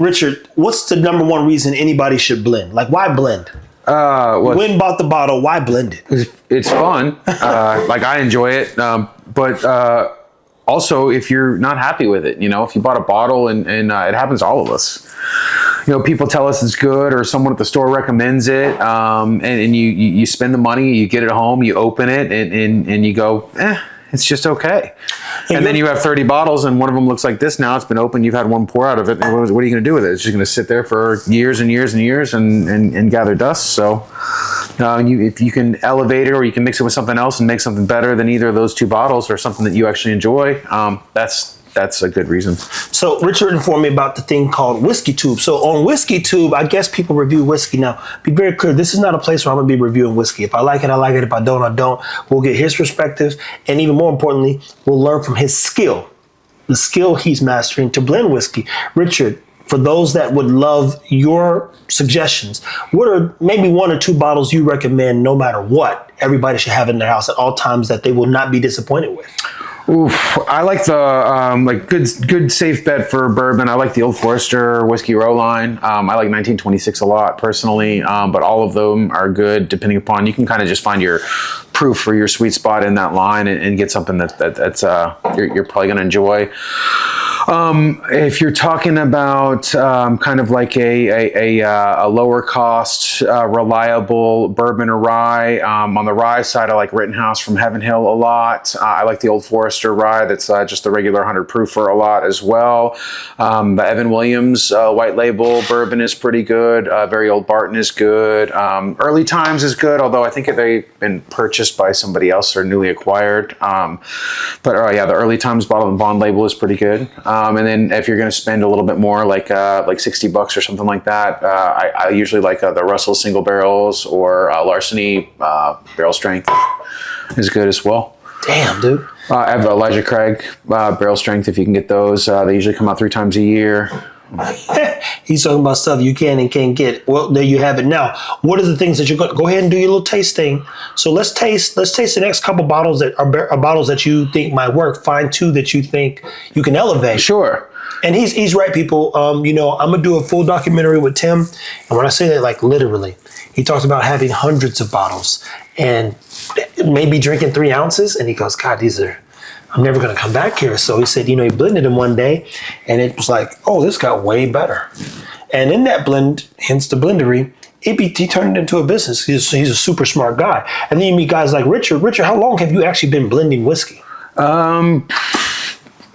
Richard, what's the number one reason anybody should blend? Like, why blend? When bought the bottle, why blend it? It's fun. Like, I enjoy it. But also, if you're not happy with it, if you bought a bottle and it happens to all of us, people tell us it's good, or someone at the store recommends it, and you spend the money, you get it home, you open it, and you go, it's just okay. And then you have 30 bottles, and one of them looks like this now. It's been opened. You've had one pour out of it. And what are you going to do with it? It's just going to sit there for years and years and years and gather dust. So if you can elevate it, or you can mix it with something else and make something better than either of those two bottles, or something that you actually enjoy, that's a good reason. So Richard informed me about the thing called Whiskey Tube. So on Whiskey Tube, I guess people review whiskey. Now, be very clear, this is not a place where I'm going to be reviewing whiskey. If I like it, I like it. If I don't, I don't. We'll get his perspective. And even more importantly, we'll learn from his skill, the skill he's mastering to blend whiskey. Richard, for those that would love your suggestions, what are maybe one or two bottles you recommend, no matter what, everybody should have in their house at all times that they will not be disappointed with? Oof, I like the good safe bet for bourbon. I like the Old Forester Whiskey Row line. I like 1926 a lot personally, but all of them are good depending upon. You can kind of just find your proof for your sweet spot in that line and get something that's you're probably going to enjoy. If you're talking about kind of like a lower cost, reliable bourbon or rye, on the rye side, I like Rittenhouse from Heaven Hill a lot. I like the Old Forester rye that's just the regular 100 proofer a lot as well. The Evan Williams white label bourbon is pretty good. Very Old Barton is good. Early Times is good, although I think they've been purchased by somebody else or newly acquired. But yeah, the Early Times bottle and bond label is pretty good. And then if you're going to spend a little bit more, like $60 or something like that, I usually like the Russell single barrels, or Larceny barrel strength is good as well. Damn, dude. I have Elijah Craig barrel strength if you can get those. They usually come out 3 times a year. He's talking about stuff you can and can't get. Well, there you have it. Now, what are the things that you're going to go ahead and do your little taste thing? So let's taste the next couple bottles that are bottles that you think might work. Find 2 that you think you can elevate. Sure. And he's right, people. I'm gonna do a full documentary with Tim, and when I say that, like literally, he talks about having hundreds of bottles and maybe drinking 3 ounces, and he goes, God, I'm never going to come back here. So he said, he blended them one day, and it was like, oh, this got way better. And in that blend, hence the blendery, he turned it into a business. He's a super smart guy. And then you meet guys like Richard. Richard, how long have you actually been blending whiskey?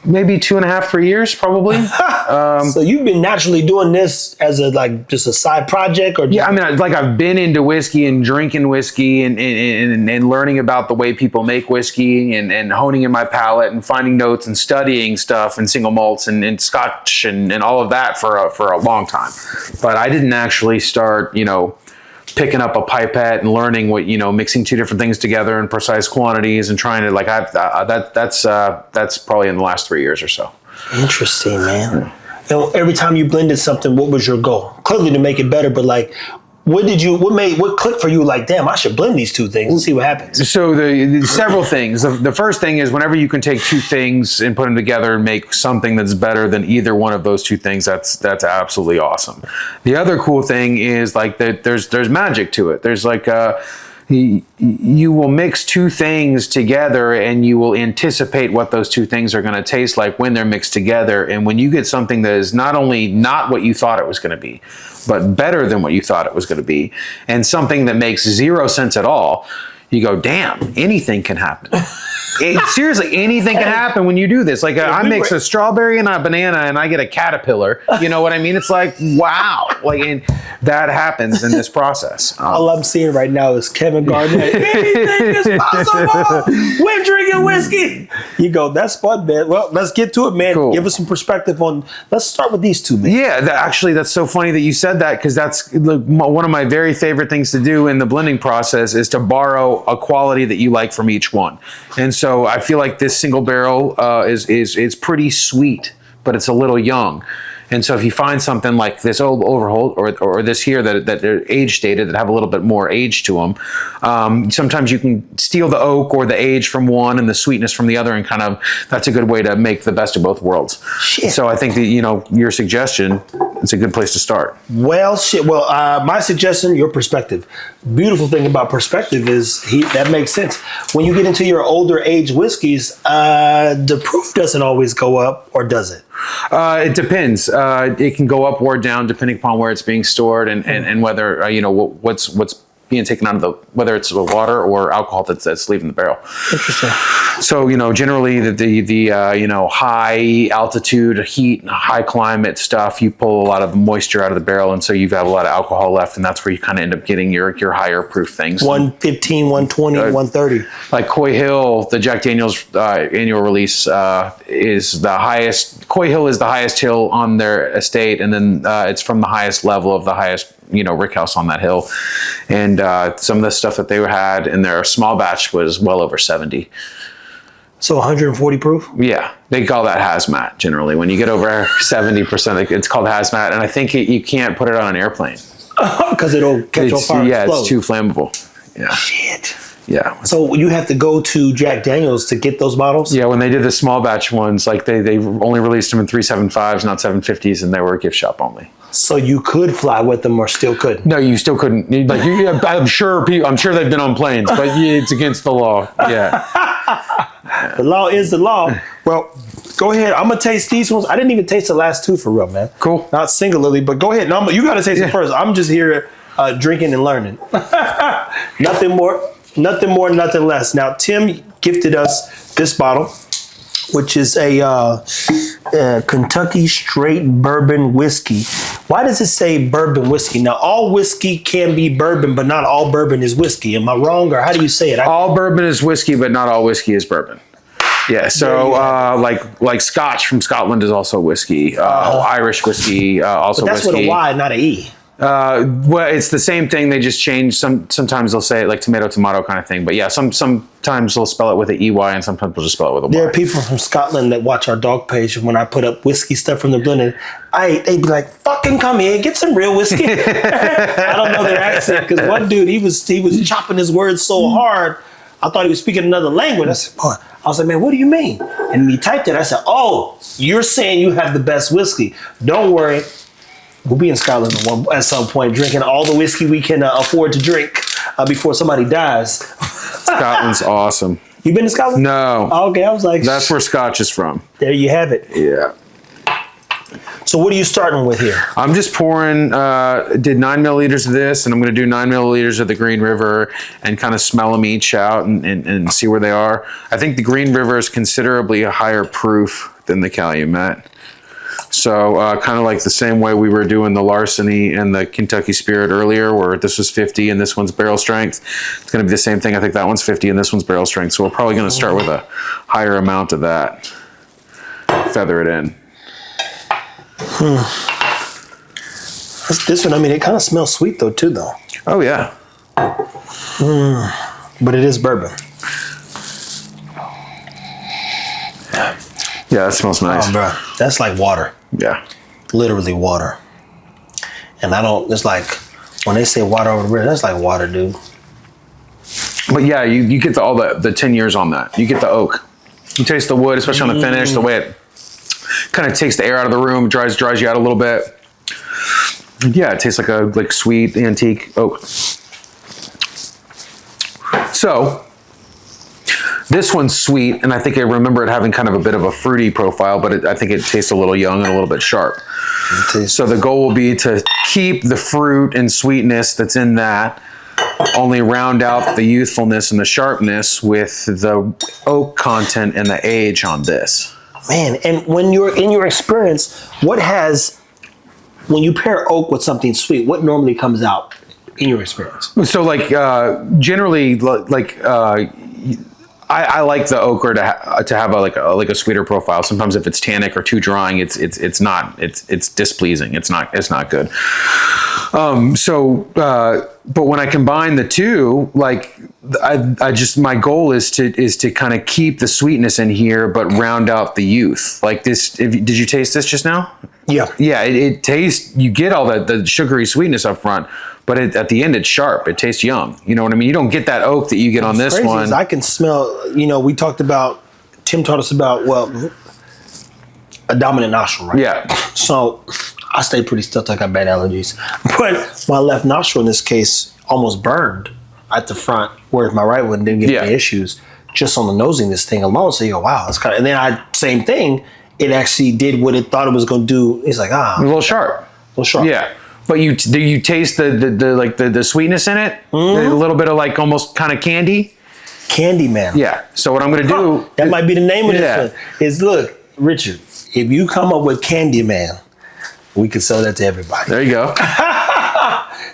Maybe 2.5, 3 years, probably. So you've been naturally doing this as just a side project, or yeah? I mean, I've been into whiskey and drinking whiskey and learning about the way people make whiskey and honing in my palate and finding notes and studying stuff and single malts and Scotch and all of that for a long time. But I didn't actually start, picking up a pipette and learning what, mixing 2 different things together in precise quantities and trying to that's probably in the last 3 years or so. Interesting, man. Every time you blended something, what was your goal? Clearly to make it better, but what clicked for you? Like, damn, I should blend these 2 things and see what happens. So the several things. The first thing is, whenever you can take 2 things and put them together and make something that's better than either one of those 2 things, that's absolutely awesome. The other cool thing is that there's magic to it. There's you will mix 2 things together and you will anticipate what those 2 things are going to taste like when they're mixed together. And when you get something that is not only not what you thought it was going to be, but better than what you thought it was going to be, and something that makes 0 sense at all, you go, damn, anything can happen. Seriously, anything can happen when you do this. Like, I mix a strawberry and a banana and I get a caterpillar. You know what I mean? It's like, wow. And that happens in this process. All I'm seeing right now is Kevin Garnett. Anything is possible when drinking whiskey. You go, that's fun, man. Well, let's get to it, man. Cool. Give us some perspective on, let's start with these 2, man. Yeah, that's so funny that you said that, because that's one of my very favorite things to do in the blending process is to borrow a quality that you like from each one. And so I feel like this single barrel is pretty sweet, but it's a little young. And so if you find something like this old Overholt or this here that they're age dated, that have a little bit more age to them, sometimes you can steal the oak or the age from one and the sweetness from the other, and kind of, that's a good way to make the best of both worlds. Shit. So I think that, you know, your suggestion, it's a good place to start. Well, shit. Well, my suggestion, your perspective. Beautiful thing about perspective is that makes sense. When you get into your older age whiskeys, the proof doesn't always go up, or does it? It depends. It can go up or down depending upon where it's being stored and whether you know what's being taken out of the, whether it's the water or alcohol that's leaving the barrel. Interesting. So, you know, generally the you know, high altitude heat, high climate stuff, you pull a lot of moisture out of the barrel, and so you have a lot of alcohol left, and that's where you kind of end up getting your higher proof things. 115, 120, 130. Like Coy Hill, the Jack Daniel's annual release is the highest. Coy Hill is the highest hill on their estate, and then it's from the highest level of the highest, you know, rickhouse on that hill. And some of the stuff that they had in their small batch was well over 70. So 140 proof? Yeah, they call that hazmat generally. When you get over 70%, it's called hazmat, and I think you can't put it on an airplane. Because it'll catch on fire. Yeah, explode. it's too flammable. Yeah. Shit. Yeah. So you have to go to Jack Daniel's to get those bottles? Yeah, when they did the small batch ones, like they only released them in 375s, not 750s, and they were gift shop only. So you could fly with them, or still couldn't? No, you still couldn't. Like I'm sure they've been on planes, but it's against the law. Yeah. The law is the law. Well, go ahead. I'm gonna taste these ones. I didn't even taste the last two for real, man. Cool. Not singularly, but go ahead. No, you gotta taste it first. I'm just here drinking and learning. Nothing more, nothing less. Now, Tim gifted us this bottle, which is a Kentucky straight bourbon whiskey. Why does it say bourbon whiskey? Now, all whiskey can be bourbon, but not all bourbon is whiskey. Am I wrong, or how do you say it? All bourbon is whiskey, but not all whiskey is bourbon. Yeah, so like Scotch from Scotland is also whiskey. Irish whiskey also but that's whiskey. with a Y, not a E. Well, it's the same thing. They just change. Sometimes they'll say it like tomato kind of thing. But yeah, sometimes they'll spell it with an EY, and sometimes they'll just spell it with a Y. There are people from Scotland that watch our dog page, and when I put up whiskey stuff from the blending, they'd be like, "Fucking come in, get some real whiskey." I don't know their accent, because one dude he was chopping his words so hard, I thought he was speaking another language. I said, "Boy," I was like, "Man, what do you mean?" And he typed it. I said, "Oh, you're saying you have the best whiskey? Don't worry. We'll be in Scotland at some point, drinking all the whiskey we can afford to drink before somebody dies." Scotland's awesome. You been to Scotland? No. Oh, okay, I was like, That's where Scotch is from. there you have it. Yeah. So what are you starting with here? I'm just pouring, did 9 milliliters of this, and I'm going to do 9 milliliters of the Green River and kind of smell them each out and see where they are. I think the Green River is considerably a higher proof than the Calumet. So kind of like the same way we were doing the Larceny and the Kentucky Spirit earlier, where this was 50 and this one's barrel strength. It's going to be the same thing. I think that one's 50 and this one's barrel strength. So we're probably going to start with a higher amount of that. Feather it in. This one, I mean, it kind of smells sweet though, too, though. Oh, yeah. But it is bourbon. Yeah, that smells nice. Oh, bro, that's like water. Yeah. Literally water. And it's like, when they say water over the river, that's like water, dude. But yeah, you get all the 10 years on that. You get the oak. You taste the wood, especially on the finish, the way it kind of takes the air out of the room, dries you out a little bit. Yeah, it tastes like sweet antique oak. So this one's sweet, and I think I remember it having kind of a bit of a fruity profile, but I think it tastes a little young and a little bit sharp. So the goal will be to keep the fruit and sweetness that's in that, only round out the youthfulness and the sharpness with the oak content and the age on this. Man, and when you're in your experience, when you pair oak with something sweet, what normally comes out in your experience? So like generally I like the ochre to have a sweeter profile. Sometimes if it's tannic or too drying, it's displeasing. It's not good. But when I combine the two, like I just my goal is to kind of keep the sweetness in here, but round out the youth. Like this, did you taste this just now? Yeah. Yeah, it tastes. You get all the sugary sweetness up front, but at the end it's sharp. It tastes young. You know what I mean? You don't get that oak that you get on this Crazy one. is I can smell. We talked about. Tim taught us about a dominant nostril, right? Yeah. So I stay pretty still. I got bad allergies, but my left nostril in this case almost burned at the front, whereas my right one didn't get any issues. Just on the nosing this thing alone, so you go, wow, that's kind of. And then same thing. It actually did what it thought it was going to do. It's like a little sharp. A little sharp. Yeah. But do you taste the sweetness in it? Mm-hmm. A little bit of like almost kind of candy. Candy man. Yeah. So what I'm going to do that might be the name of this one. Is look, Richard, if you come up with Candy Man, we can sell that to everybody. There you go.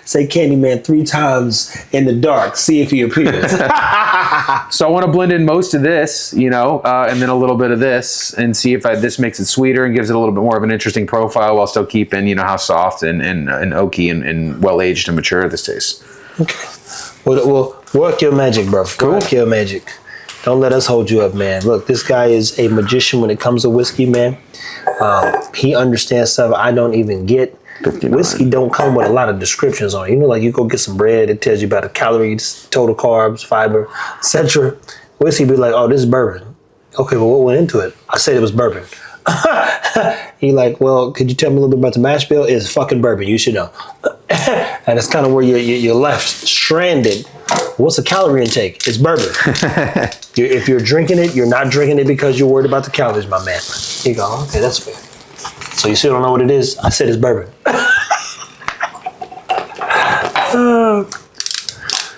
Say Candyman 3 times in the dark. See if he appears. So I want to blend in most of this, and then a little bit of this, and see if this makes it sweeter and gives it a little bit more of an interesting profile while still keeping, how soft and oaky and well aged and mature this tastes. Okay. Well, work your magic, bro. Cool. Work your magic. Don't let us hold you up, man. Look, this guy is a magician when it comes to whiskey, man. He understands stuff I don't even get. 59. Whiskey don't come with a lot of descriptions on it. Like you go get some bread, it tells you about the calories, total carbs, fiber, etc. Whiskey be like, oh, this is bourbon. Okay, well, what went into it? I said it was bourbon. He like, well, could you tell me a little bit about the mash bill? It's fucking bourbon. You should know. And it's kind of where you're left stranded. What's the calorie intake? It's bourbon. If you're drinking it, you're not drinking it because you're worried about the calories, my man. You go, okay, that's fair. So you still don't know what it is? I said it's bourbon.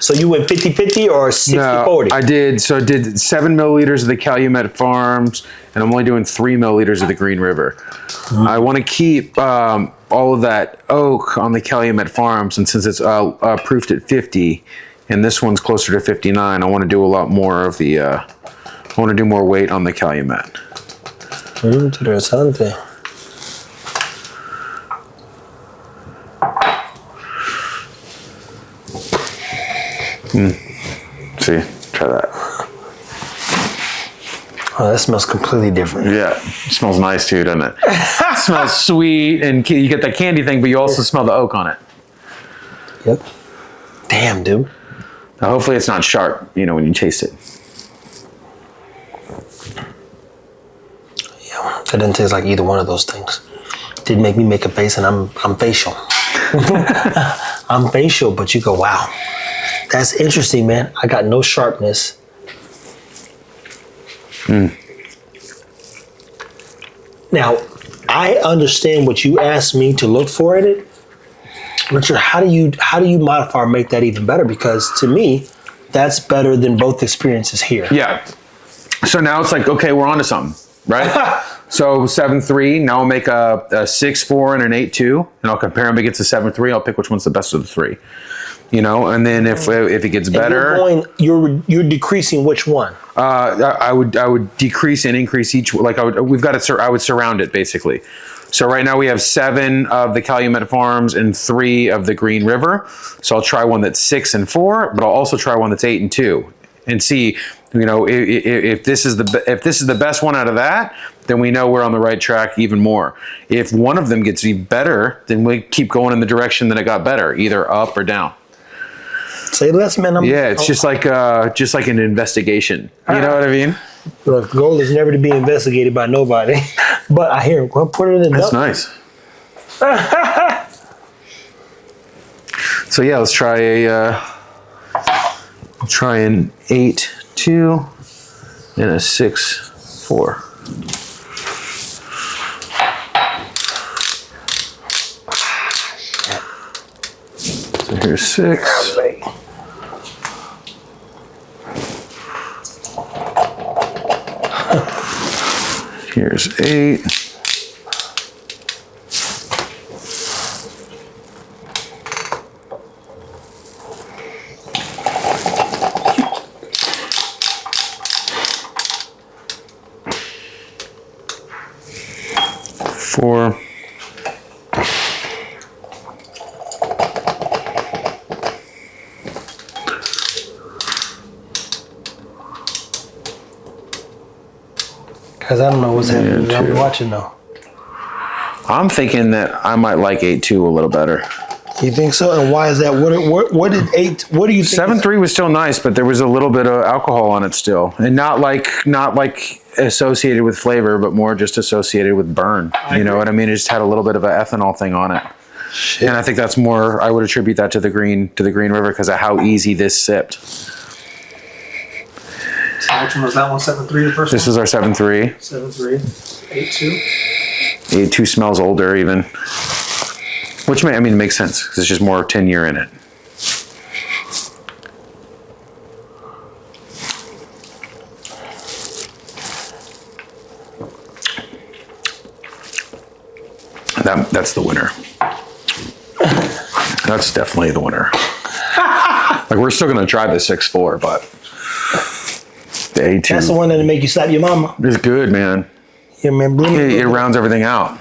So you went 50-50 or 60-40? No, I did 7 milliliters of the Calumet Farms, and I'm only doing 3 milliliters of the Green River. Mm-hmm. I want to keep all of that oak on the Calumet Farms, and since it's proofed at 50, and this one's closer to 59, I want to do a lot more of the. I want to do more weight on the Calumet. Interesante. See, try that. Oh, that smells completely different. Yeah, it smells nice too, doesn't it? It smells sweet, and you get that candy thing, but you also smell the oak on it. Yep. Damn, dude. Now, hopefully it's not sharp, when you taste it. Yeah, it didn't taste like either one of those things. It did make me make a face, and I'm facial. I'm facial, but you go, wow. That's interesting, man. I got no sharpness. Now, I understand what you asked me to look for in it. Richard, how do you modify or make that even better? Because to me, that's better than both experiences here. Yeah. So now it's like, okay, we're on to something, right? So 7.3, now I'll make a 6.4 and an 8.2, and I'll compare them against the 7.3. I'll pick which one's the best of the three. And then if it gets better, you're decreasing which one? I would decrease and increase each. Like I would surround it basically. So right now we have 7 of the Calumet Farms and 3 of the Green River. So I'll try one that's 6 and 4, but I'll also try one that's 8 and 2, and see, if this is the best one out of that, then we know we're on the right track even more. If one of them gets even better, then we keep going in the direction that it got better, either up or down. Say less, man. It's just like an investigation. You know what I mean? Look, the goal is never to be investigated by nobody. But I hear, well, put it in the That's nice. So yeah, let's try an 8.2 and a 6.4. So here's 6. Here's 8. Because I don't know what's happening. Yeah, I'm watching though. I'm thinking that I might like 8.2 a little better. You think so? And why is that? What did 8? What do you think? 7.3 was still nice, but there was a little bit of alcohol on it still, and not like associated with flavor, but more just associated with burn. You know what I mean? It just had a little bit of an ethanol thing on it. Shit. And I think that's more. I would attribute that to the Green River because of how easy this sipped. So which one was that one? 7.3 the first This one? is our 7.3. 7.3. 8.2. 8.2 smells older even, which makes sense because it's just more tenure in it. That's the winner. That's definitely the winner. Like we're still gonna try the 6.4, but the A2. That's the one that'll make you slap your mama. It's good, man. You remember? It rounds everything out.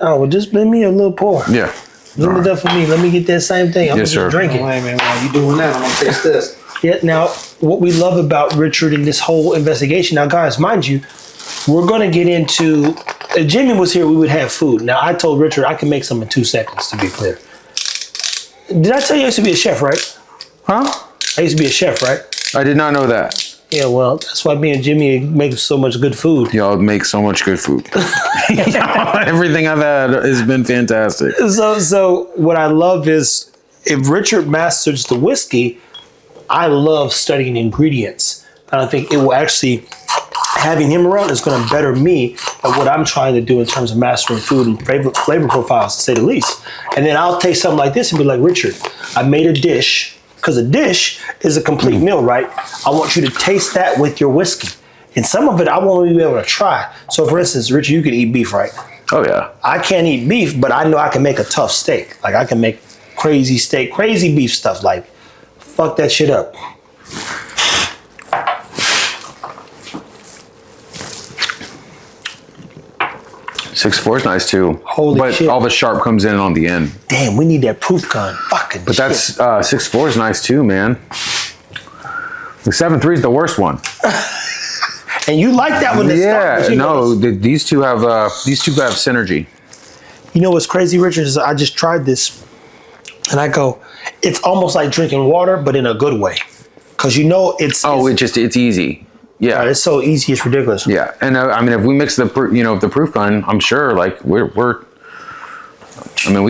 Oh, well, just let me a little pour. Yeah. Leave it up for me. Let me get that same thing. I'm Yes, just sir. drinking. Wait a minute, while you doing that, I'm gonna taste this. Yeah. Now, what we love about Richard and this whole investigation. Now, guys, mind you, we're going to get into. If Jimmy was here, we would have food. Now, I told Richard I can make some in 2 seconds. To be clear, did I tell you I used to be a chef? Right? Huh? I used to be a chef, right? I did not know that. Yeah. Well, that's why me and Jimmy make so much good food. Y'all make so much good food. Everything I've had has been fantastic. So what I love is if Richard masters the whiskey, I love studying ingredients. And I think it will actually, having him around is going to better me at what I'm trying to do in terms of mastering food and flavor profiles, to say the least. And then I'll take something like this and be like, Richard, I made a dish, because a dish is a complete meal, right? I want you to taste that with your whiskey. And some of it I won't even be able to try. So for instance, Richard, you can eat beef, right? Oh yeah. I can't eat beef, but I know I can make a tough steak. Like I can make crazy steak, crazy beef stuff. Like, fuck that shit up. Six four is nice too. Holy but shit. all the sharp comes in on the end. Damn, we need that proof gun. Fucking But shit. that's 6.4 is nice too, man. The 7.3 is the worst one. And you like that one? Yeah, no, these two have synergy. You know what's crazy, Richard, is I just tried this and I go, it's almost like drinking water, but in a good way. Because you know it's easy. Yeah, it's so easy, it's ridiculous. yeah. And I mean, if we mix the proof gun, I'm sure like we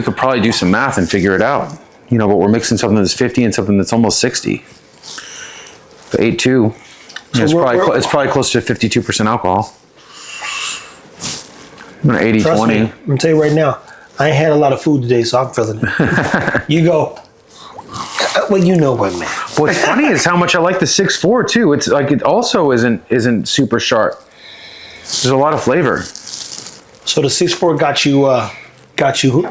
could probably do some math and figure it out. You know, but we're mixing something that's 50 and something that's almost 60. The 8.2. So It's probably close to 52% alcohol. I'm gonna 80-20. Trust me, I'm gonna tell you right now, I ain't had a lot of food today, so I'm feeling it. You go, well, you know what, man. What's funny is how much I like the 6.4 too. It's like it also isn't super sharp. There's a lot of flavor. So the 6.4 got you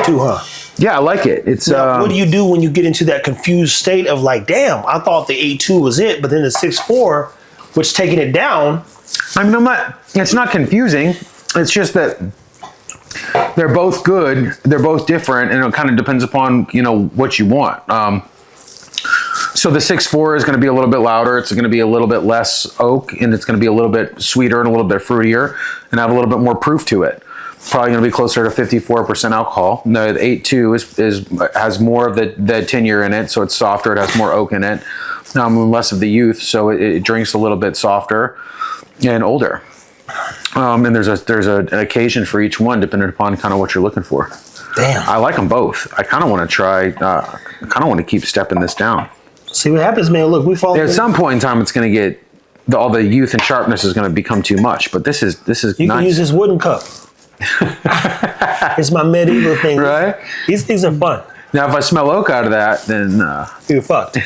too, huh? Yeah, I like it. It's Now, what do you do when you get into that confused state of like, damn, I thought the 8.2 was it, but then the 6.4, which taking it down. I mean, it's not confusing. It's just that they're both good. They're both different, and it kind of depends upon what you want. So the 6.4 is going to be a little bit louder. It's going to be a little bit less oak, and it's going to be a little bit sweeter and a little bit fruitier, and have a little bit more proof to it. Probably going to be closer to 54% alcohol. No, the 8.2 has more of the tenure in it, so it's softer. It has more oak in it. Less of the youth, so it drinks a little bit softer and older. And there's an occasion for each one, depending upon kind of what you're looking for. Damn. I like them both. I kind of want to try. I kind of want to keep stepping this down. See what happens, man. Look, we fall. At some point in time, it's going to get all the youth and sharpness is going to become too much. But this is You nice. can use this wooden cup. It's my medieval thing. Right? These things are fun. Now, if I smell oak out of that, then You're fucked.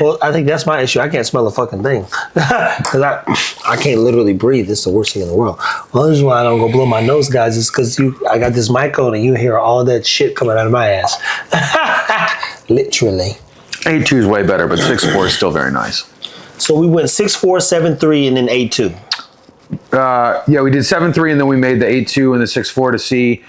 Well, I think that's my issue. I can't smell a fucking thing. Because I can't literally breathe. It's the worst thing in the world. Well, this is why I don't go blow my nose, guys. Is because I got this mic on and you hear all that shit coming out of my ass. Literally. 8.2 is way better, but 6.4 is still very nice. So we went 6.4, 7.3, and then 8.2. Yeah, we did 7.3, and then we made the 8.2 and the 6.4 to see,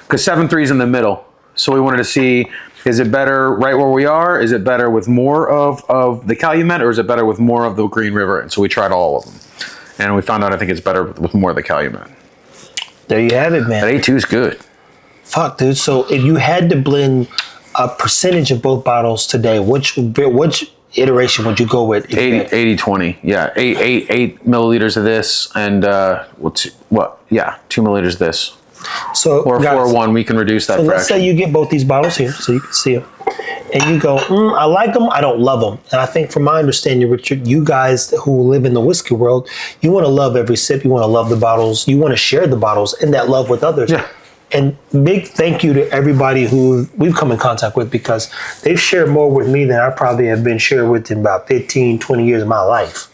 because 7.3 is in the middle. So we wanted to see Is it better right where we are? Is it better with more of the Calumet, or is it better with more of the Green River? And so we tried all of them, and we found out I think it's better with more of the Calumet. There you have it, man. That A2 is good. Fuck, dude. So if you had to blend a percentage of both bottles today, which iteration would you go with? 80-20. Yeah, 8 milliliters of this, and 2 milliliters of this. So Or guys, 4-1, we can reduce that so fraction. let's say you get both these bottles here, so you can see them, and you go, I like them, I don't love them. And I think, from my understanding, Richard, you guys who live in the whiskey world, you want to love every sip, you want to love the bottles, you want to share the bottles and that love with others. Yeah. And big thank you to everybody who we've come in contact with, because they've shared more with me than I probably have been shared with in about 15, 20 years of my life.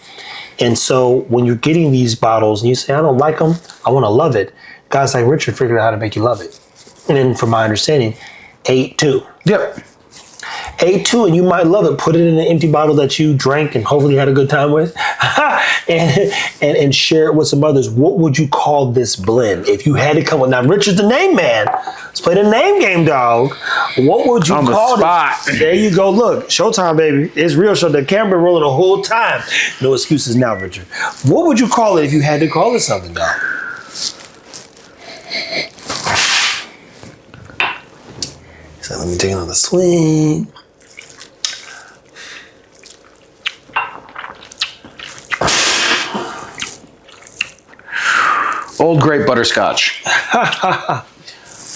And so when you're getting these bottles and you say, I don't like them, I want to love it, guys like Richard figured out how to make you love it. And then, from my understanding, 8-2. Yep. 8-2, and you might love it. Put it in an empty bottle that you drank and hopefully had a good time with, and share it with some others. What would you call this blend if you had to come with? Now, Richard's the name man. Let's play the name game, dog. What would you On the call spot. it? There you go. Look, showtime, baby. It's real show. The camera rolling the whole time. No excuses now, Richard. What would you call it if you had to call it something, dog? So let me take another swing. Old grape butterscotch.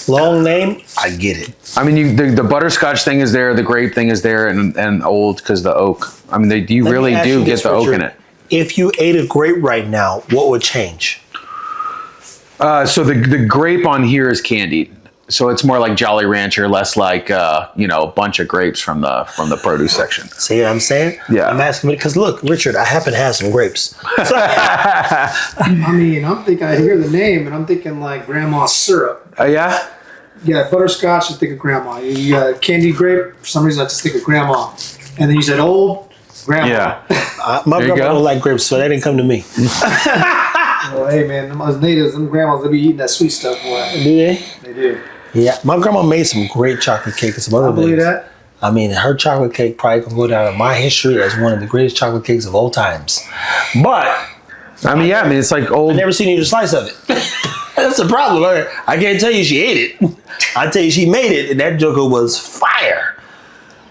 Long name, I get it. I mean, the butterscotch thing is there, the grape thing is there, and old because the oak. I mean, you Let me really ask do you get this, the oak Richard. in it. If you ate a grape right now, what would change? So the grape on here is candied. So it's more like Jolly Rancher, less like a bunch of grapes from the produce section. See what I'm saying? Yeah. I'm asking because look, Richard, I happen to have some grapes. So, I mean, I hear the name and I'm thinking like grandma's syrup. Yeah. Yeah, butterscotch, I think of grandma. You got candied grape, for some reason I just think of grandma. And then you said old grandma. Yeah. my There you grandma go. don't like grapes, so that didn't come to me. Well, hey man, them us natives, them grandmas, they be eating that sweet stuff, boy. Do they? They do. Yeah. My grandma made some great chocolate cake and some other I believe things. that. I mean, her chocolate cake probably can go down in my history as one of the greatest chocolate cakes of all times. But I mean, it's like old. I never seen even a slice of it. That's the problem. I can't tell you she ate it. I tell you she made it, and that joker was fire.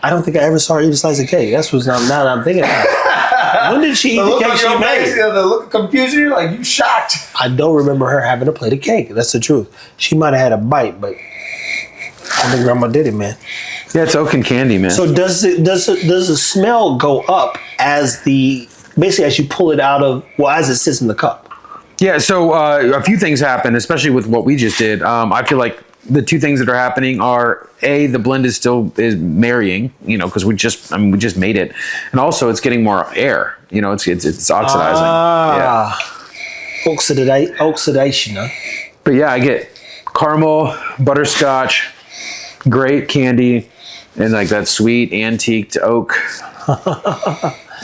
I don't think I ever saw her eat a slice of cake. That's what's now that I'm thinking about it. When did she eat the cake she made? The look of confusion, you're like, you shocked. I don't remember her having a plate of cake. That's the truth. She might have had a bite, but I think grandma did it, man. Yeah, it's oak and candy, man. So does the smell go up as you pull it out of, as it sits in the cup? Yeah, so a few things happen, especially with what we just did. I feel like the two things that are happening are the blend is marrying, because we just made it, and also it's getting more air. It's oxidizing. Oxidation. Huh? But yeah, I get caramel, butterscotch, grape candy, and like that sweet antiqued oak.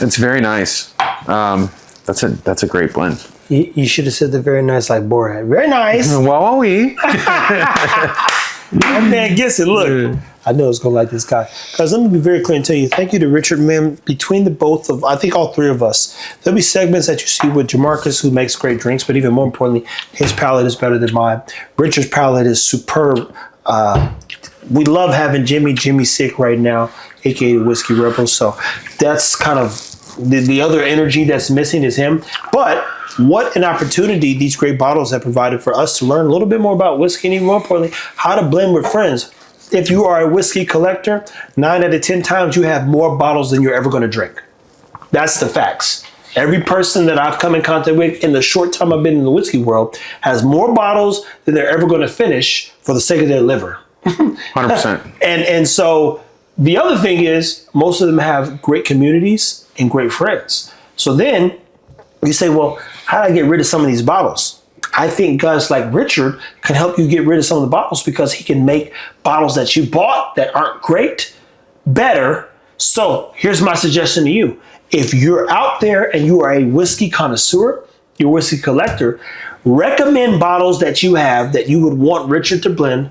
It's very nice. That's a great blend. You should have said the very nice like Borat. Very nice. Well, That man gets it. Look, I know it's gonna like this guy. Because let me be very clear and tell you, thank you to Richard, man. Between the both of, I think all three of us, there'll be segments that you see with Jamarcus, who makes great drinks, but even more importantly, his palate is better than mine. Richard's palate is superb. We love having Jimmy sick right now, aka the Whiskey Rebel. So that's kind of the other energy that's missing is him. But what an opportunity these great bottles have provided for us to learn a little bit more about whiskey, and even more importantly, how to blend with friends. If you are a whiskey collector, 9 out of 10 times you have more bottles than you're ever going to drink. That's the facts. Every person that I've come in contact with in the short time I've been in the whiskey world has more bottles than they're ever going to finish for the sake of their liver. 100%. And so the other thing is most of them have great communities and great friends. So then you say, well, how do I get rid of some of these bottles? I think guys like Richard can help you get rid of some of the bottles because he can make bottles that you bought that aren't great better. So here's my suggestion to you. If you're out there and you are a whiskey connoisseur, you're a whiskey collector, recommend bottles that you have that you would want Richard to blend.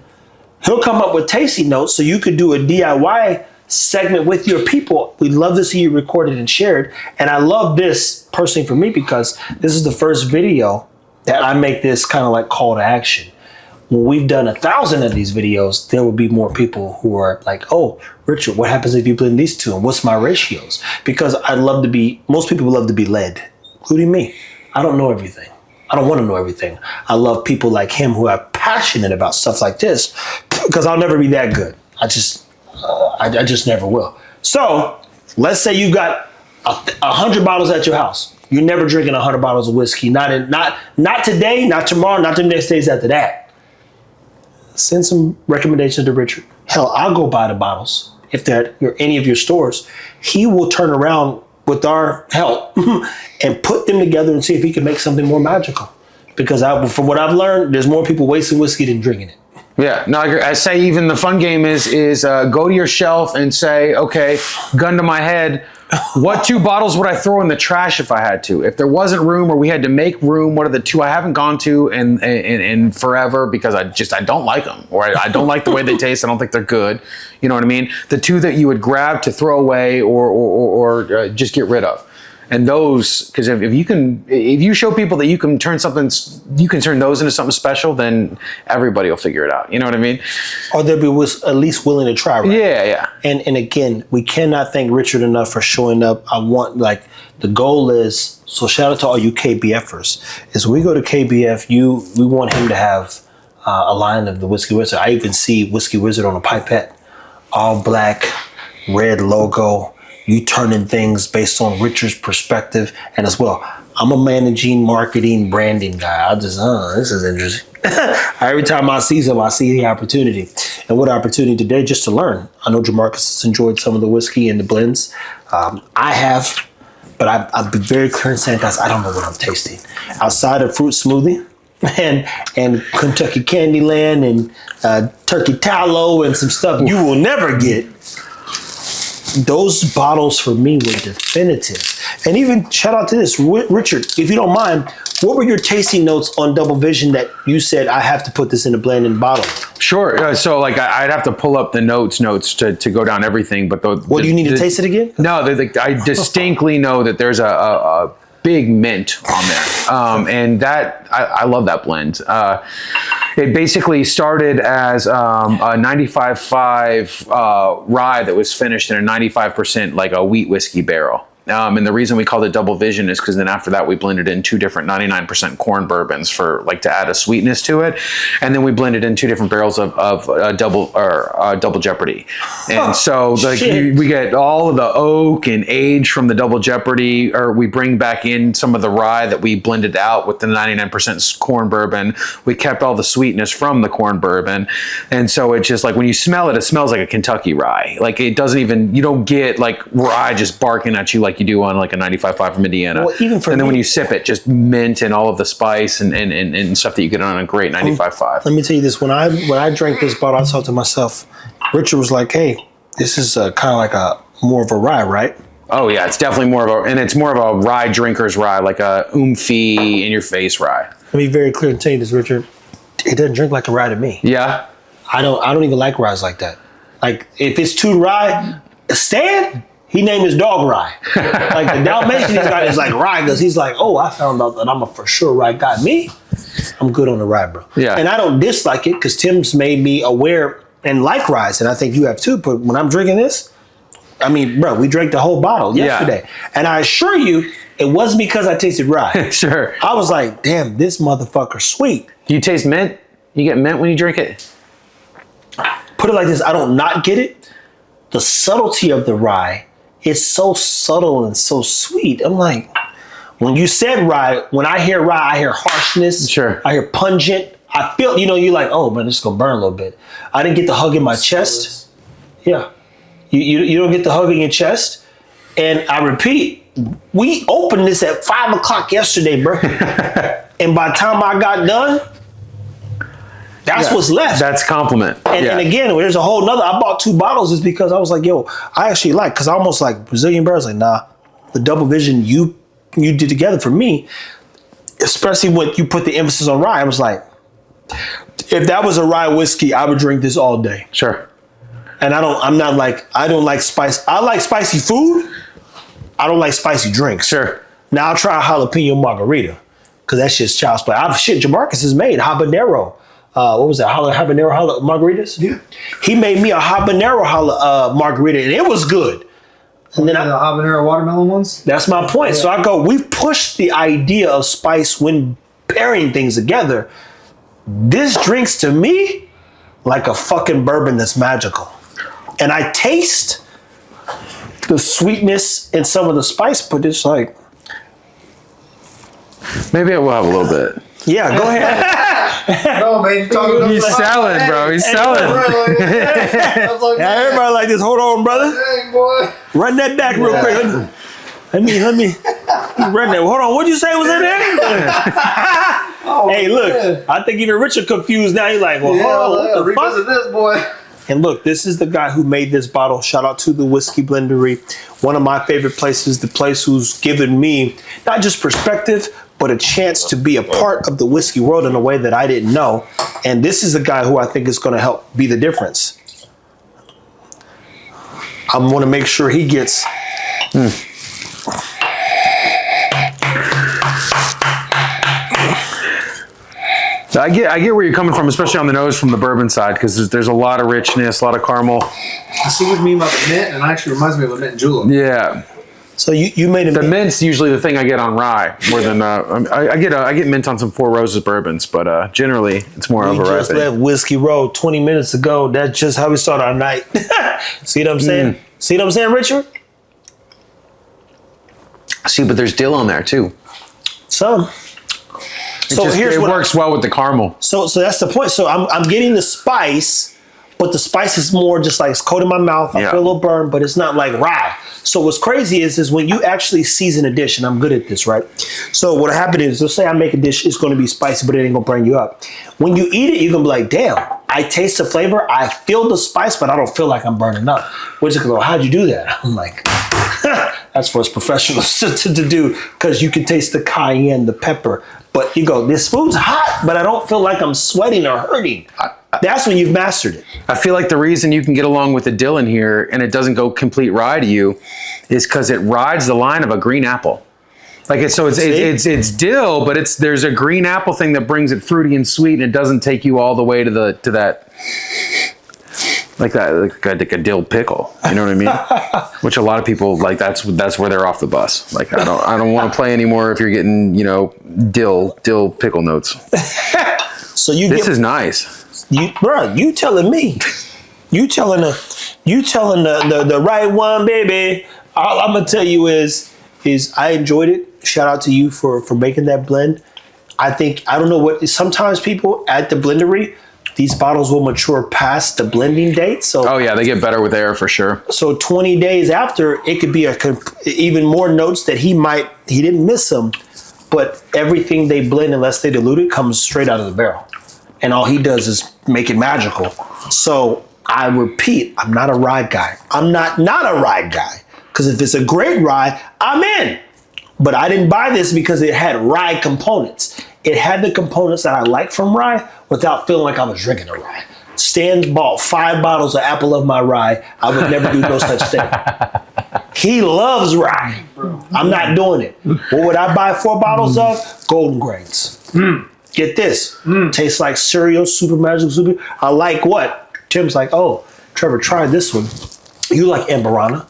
He'll come up with tasting notes so you could do a DIY segment with your people. We'd love to see you recorded and shared. And I love this personally for me because this is the first video that I make this kind of like call to action. When we've done 1,000 of these videos, there will be more people who are like, oh, Richard, what happens if you blend these two? And what's my ratios? Because most people love to be led, including me. I don't know everything. I don't want to know everything. I love people like him who are passionate about stuff like this because I'll never be that good. I just never will. So let's say you got 100 bottles at your house. You're never drinking 100 bottles of whiskey. Not today, not tomorrow, not the next days after that. Send some recommendations to Richard. Hell, I'll go buy the bottles if they're at any of your stores. He will turn around with our help and put them together and see if he can make something more magical. Because from what I've learned, there's more people wasting whiskey than drinking it. Yeah, no, I say even the fun game is go to your shelf and say, okay, gun to my head, what 2 bottles would I throw in the trash if I had to? If there wasn't room or we had to make room, what are the 2 I haven't gone to in forever because I don't like them or I don't like the way they taste. I don't think they're good. You know what I mean? The 2 that you would grab to throw away or just get rid of. And those, because if you show people that you can turn those into something special, then everybody will figure it out. You know what I mean? Or they'll be at least willing to try, right? Yeah. And again, we cannot thank Richard enough for showing up. The goal is, so shout out to all you KBFers, is when we go to KBF, we want him to have a line of the Whiskey Wizard. I even see Whiskey Wizard on a pipette, all black, red logo. You turning things based on Richard's perspective. And as well, I'm a managing, marketing, branding guy. This is interesting. Every time I see something, I see the opportunity. And what opportunity today just to learn. I know Jamarcus has enjoyed some of the whiskey and the blends. I have, but I've been very clear in saying, guys, I don't know what I'm tasting. Outside of fruit smoothie and Kentucky Candyland and Turkey Tallow and some stuff you will never get. Those bottles for me were definitive. And even shout out to this, Richard, if you don't mind, what were your tasting notes on Double Vision that you said I have to put this in a blend and bottle? Sure. So I'd have to pull up the notes to go down everything. But do you need to taste it again? No, I distinctly know that there's a big mint on there. And that, I love that blend. It basically started as a 95.5 rye that was finished in a 95% like a wheat whiskey barrel. And the reason we called it Double Vision is because then after that we blended in 2 different 99% corn bourbons for to add a sweetness to it, and then we blended in 2 different barrels of Double Jeopardy, and so we get all of the oak and age from the Double Jeopardy, or we bring back in some of the rye that we blended out with the 99% corn bourbon. We kept all the sweetness from the corn bourbon, and so it's just when you smell it, it smells like a Kentucky rye. It doesn't even, you don't get rye just barking at you like you do on a 95.5 from Indiana. Well, even for and then me, when you sip it, just mint and all of the spice and stuff that you get on a great 95.5. Let me tell you this: when I drank this bottle, I thought to myself, Richard was like, "Hey, this is kind of like more of a rye, right?" Oh yeah, it's definitely more of a rye drinker's rye, like a oomphy in your face rye. Let me be very clear and tell you this, Richard. It doesn't drink like a rye to me. Yeah. I don't even like ryes like that. If it's too rye, Stan, he named his dog Rye. The Dalmatian he's got is Rye because he's I found out that I'm a for sure rye guy. Me, I'm good on the rye, bro. Yeah. And I don't dislike it because Tim's made me aware and like ryes, and I think you have too. But when I'm drinking this, I mean, bro, we drank the whole bottle yesterday. Yeah. And I assure you, it wasn't because I tasted rye. Sure. I was like, damn, this motherfucker's sweet. Do you taste mint? You get mint when you drink it? Put it like this, I don't not get it. The subtlety of the rye is so subtle and so sweet. I'm like, when you said rye, when I hear rye, I hear harshness. Sure. I hear pungent. I feel, you're like, oh man, this is gonna burn a little bit. I didn't get the hug in my chest. Yeah. You don't get the hug in your chest. And I repeat, we opened this at 5 o'clock yesterday, bro. And by the time I got done, that's what's left. That's compliment. And again, there's a whole nother. I bought 2 bottles is because I was like, yo, I actually because I almost like Brazilian Bear. I was like, nah, the Double Vision you did together for me, especially when you put the emphasis on rye. I was like, If that was a rye whiskey, I would drink this all day. Sure. And I don't like spice. I like spicy food. I don't like spicy drinks. Sure. Now I'll try a jalapeno margarita because that's just child's play. Jamarcus has made habanero. What was that? Habanero margaritas? Yeah. He made me a habanero margarita and it was good. And then the habanero watermelon ones. That's my point. Yeah. So we've pushed the idea of spice when pairing things together. This drinks to me like a fucking bourbon that's magical. And I taste the sweetness and some of the spice, but it's like... Maybe I will have a little bit. Yeah, go ahead. No, man. He's selling, bro. He's selling. Everybody like this. Hold on, brother. Hey, boy. Run that back real quick. Let me run that. Hold on. What'd you say was in there? Hey, look. Man. I think even Richard confused now. He's like, well, hold on. What the fuck? This, boy. And look, this is the guy who made this bottle. Shout out to the Whiskey Blendery. One of my favorite places, the place who's given me not just perspective, but a chance to be a part of the whiskey world in a way that I didn't know. And this is the guy who I think is going to help be the difference. I want to make sure he gets... So I get where you're coming from, especially on the nose from the bourbon side, because there's a lot of richness, a lot of caramel. I see what you mean about the mint, and it actually reminds me of a mint julep. Yeah. So you made the mint's usually the thing I get on rye more than I get mint on some Four Roses bourbons, but generally it's more of a rye. We just left Whiskey Road 20 minutes ago. That's just how we start our night. See what I'm saying? See what I'm saying, Richard? See, but there's dill on there too. Some. It works well with the caramel. So that's the point. So I'm getting the spice, but the spice is more just like it's coating my mouth. I feel a little burn, but it's not like rye. So what's crazy is when you actually season a dish, and I'm good at this, right? So what happened is, let's say I make a dish, it's going to be spicy, but it ain't going to burn you up. When you eat it, you're going to be like, damn, I taste the flavor, I feel the spice, but I don't feel like I'm burning up. Which is like, how'd you do that? I'm like, that's for us professionals to do, because you can taste the cayenne, the pepper. But you go, this food's hot, but I don't feel like I'm sweating or hurting. That's when you've mastered it. I feel like the reason you can get along with the dill in here and it doesn't go complete rye to you is because it rides the line of a green apple. Like it's dill, but there's a green apple thing that brings it fruity and sweet, and it doesn't take you all the way to that like a dill pickle. You know what I mean? Which a lot of people like. That's where they're off the bus. Like I don't want to play anymore if you're getting dill pickle notes. So this is nice. You telling me? You telling the right one, baby. All I'm gonna tell you is I enjoyed it. Shout out to you for making that blend. I don't know what. Sometimes people at the blendery, these bottles will mature past the blending date. So they get better with air for sure. So 20 days after, it could be even more notes that he didn't miss them, but everything they blend, unless they dilute it, comes straight out of the barrel. And all he does is make it magical. So I repeat, I'm not a rye guy. I'm not a rye guy. Because if it's a great rye, I'm in. But I didn't buy this because it had rye components. It had the components that I like from rye without feeling like I was drinking a rye. Stan bought 5 bottles of Apple of my rye. I would never do no such thing. He loves rye. I'm not doing it. What would I buy 4 bottles of? Golden Grains. Get this. Tastes like cereal, super magical, super. I like what? Tim's like, oh, Trevor, try this one. You like Amberana.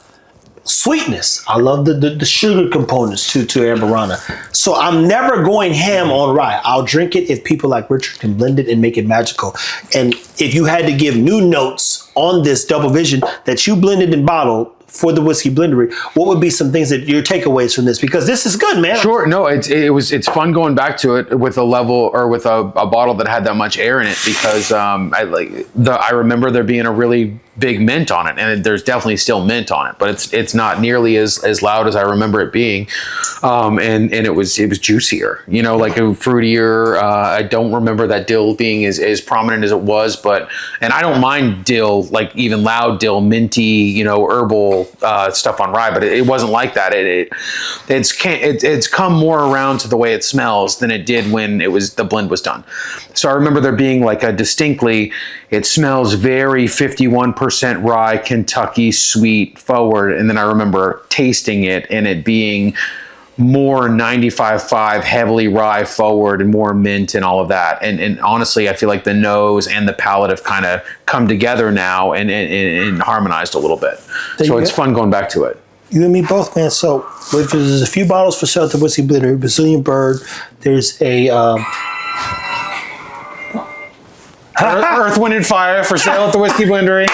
Sweetness. I love the sugar components to Amberana. So I'm never going ham on rye. I'll drink it if people like Richard can blend it and make it magical. And if you had to give new notes on this double vision that you blended and bottled for the Whiskey Blendery, what would be some things that your takeaways from this? Because this is good, man. Sure. No, it's fun going back to it with a level or with a bottle that had that much air in it, because I remember there being a really big mint on it, and there's definitely still mint on it, but it's not nearly as loud as I remember it being, and it was juicier, like a fruitier. I don't remember that dill being as prominent as it was, and I don't mind dill, like even loud dill, minty, herbal stuff on rye, but it wasn't like that. It's come more around to the way it smells than it did when the blend was done. So I remember there being like a distinctly, it smells very 51% rye, Kentucky sweet forward. And then I remember tasting it and it being more 95.5 heavily rye forward and more mint and all of that. And honestly, I feel like the nose and the palate have kind of come together now and harmonized a little bit. So it's fun going back to it. You and me both, man. So there's a few bottles for sale at the Whiskey Blender. Brazilian Bird. There's a Earth, Wind, and Fire for sale at the Whiskey Blendery.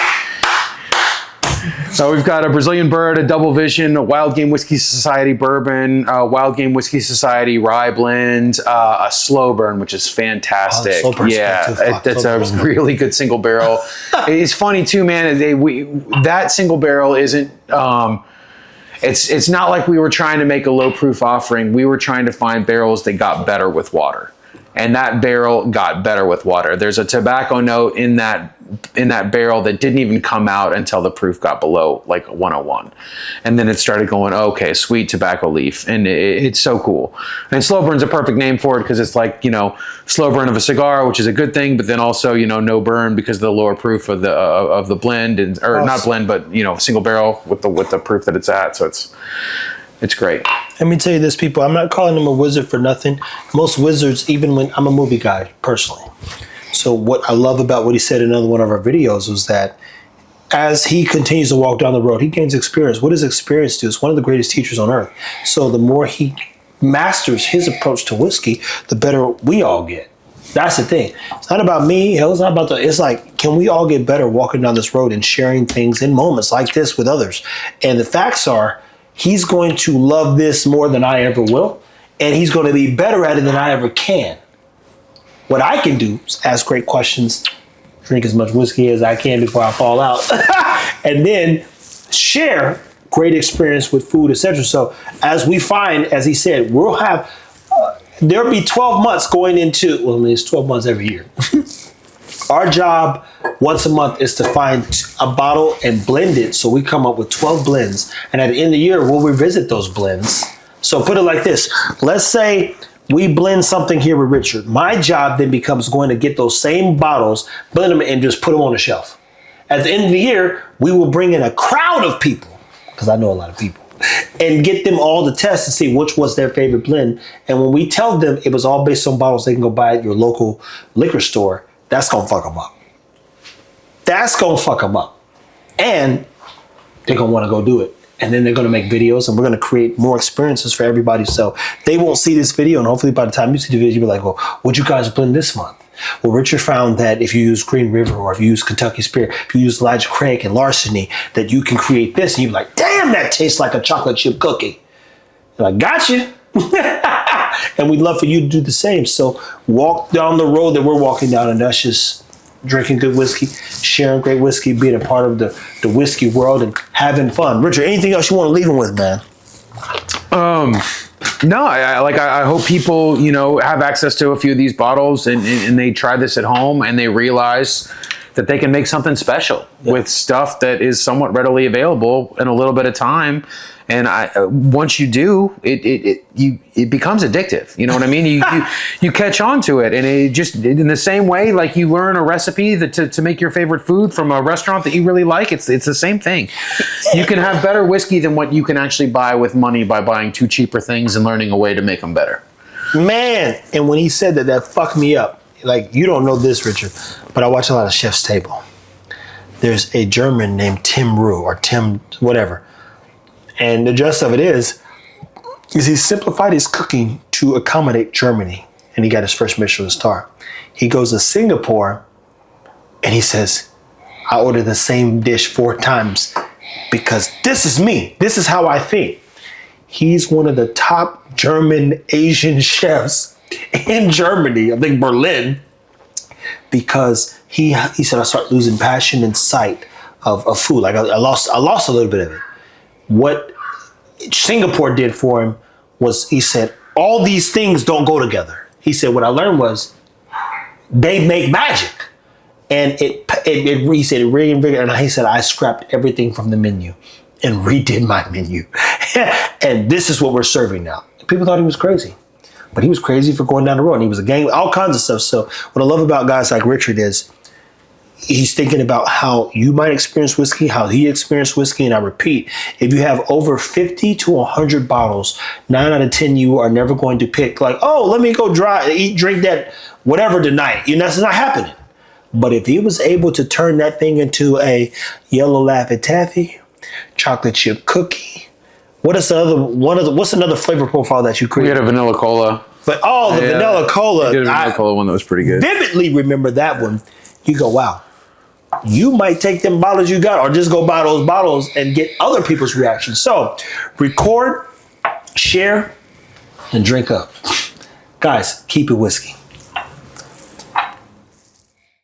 So we've got a Brazilian Bird, a Double Vision, a Wild Game Whiskey Society Bourbon, a Wild Game Whiskey Society Rye Blend, a Slow Burn, which is fantastic. That's a really good single barrel. It's funny too, man. That single barrel isn't. It's not like we were trying to make a low proof offering. We were trying to find barrels that got better with water. And that barrel got better with water. There's a tobacco note in that barrel that didn't even come out until the proof got below like 101. And then it started going, okay, sweet tobacco leaf. And it's so cool. And slow burn's a perfect name for it because it's like, slow burn of a cigar, which is a good thing, but then also, no burn because of the lower proof of the blend not blend, but single barrel with the proof that it's at. So it's great. Let me tell you this, people. I'm not calling him a wizard for nothing. Most wizards, even when I'm a movie guy personally. So what I love about what he said in another one of our videos was that as he continues to walk down the road, he gains experience. What does experience do? It's one of the greatest teachers on earth. So the more he masters his approach to whiskey, the better we all get. That's the thing. It's not about me. Hell, it's not about it's like, can we all get better walking down this road and sharing things in moments like this with others? And the facts are, he's going to love this more than I ever will, and he's going to be better at it than I ever can. What I can do is ask great questions, drink as much whiskey as I can before I fall out, and then share great experience with food, etc. So as we find, as he said, we'll have, there'll be 12 months going into, it's 12 months every year. Our job once a month is to find a bottle and blend it. So we come up with 12 blends. And at the end of the year, we'll revisit those blends. So put it like this. Let's say we blend something here with Richard. My job then becomes going to get those same bottles, blend them, and just put them on the shelf. At the end of the year, we will bring in a crowd of people, because I know a lot of people, and get them all to test and see which was their favorite blend. And when we tell them it was all based on bottles they can go buy at your local liquor store, that's going to fuck them up. That's going to fuck them up. And they're going to want to go do it. And then they're going to make videos, and we're going to create more experiences for everybody. So they won't see this video, and hopefully by the time you see the video, you'll be like, well, what'd you guys blend this month? Well, Richard found that if you use Green River, or if you use Kentucky Spirit, if you use Elijah Craig and Larceny, that you can create this. And you're like, damn, that tastes like a chocolate chip cookie. You're like, gotcha. And we'd love for you to do the same. So walk down the road that we're walking down, and that's just drinking good whiskey, sharing great whiskey, being a part of the whiskey world, and having fun. Richard, anything else you want to leave them with, man? No, I hope people, have access to a few of these bottles and they try this at home and they realize that they can make something special with stuff that is somewhat readily available in a little bit of time. And once you do, it becomes addictive. You know what I mean? You catch on to it, and it just in the same way, like you learn a recipe to make your favorite food from a restaurant that you really like. It's the same thing. You can have better whiskey than what you can actually buy with money by buying two cheaper things and learning a way to make them better. Man, and when he said that fucked me up. Like, you don't know this, Richard, but I watch a lot of Chef's Table. There's a German named Tim Rue, or Tim whatever. And the gist of it is he simplified his cooking to accommodate Germany, and he got his first Michelin star. He goes to Singapore, and he says, I order the same dish 4 times because this is me. This is how I think. He's one of the top German Asian chefs in Germany, I think Berlin, because he said, I start losing passion and sight of food. Like I lost a little bit of it. What Singapore did for him was he said, all these things don't go together. He said, what I learned was they make magic. And he said it reinvigorated. And he said, I scrapped everything from the menu and redid my menu. And this is what we're serving now. People thought he was crazy, but he was crazy for going down the road. And he was a gang, all kinds of stuff. So what I love about guys like Richard is he's thinking about how you might experience whiskey, how he experienced whiskey. And I repeat, if you have over 50 to 100 bottles, 9 out of 10 you are never going to pick like, oh, let me go drink that whatever tonight. You know, that's not happening. But if he was able to turn that thing into a yellow Laffy Taffy, chocolate chip cookie, what's another flavor profile that you We created? had a vanilla cola. But the vanilla cola. We did a vanilla cola one that was pretty good. Vividly remember that one. You go, wow. You might take them bottles you got or just go buy those bottles and get other people's reactions. So record, share, and drink up. Guys, keep it whiskey.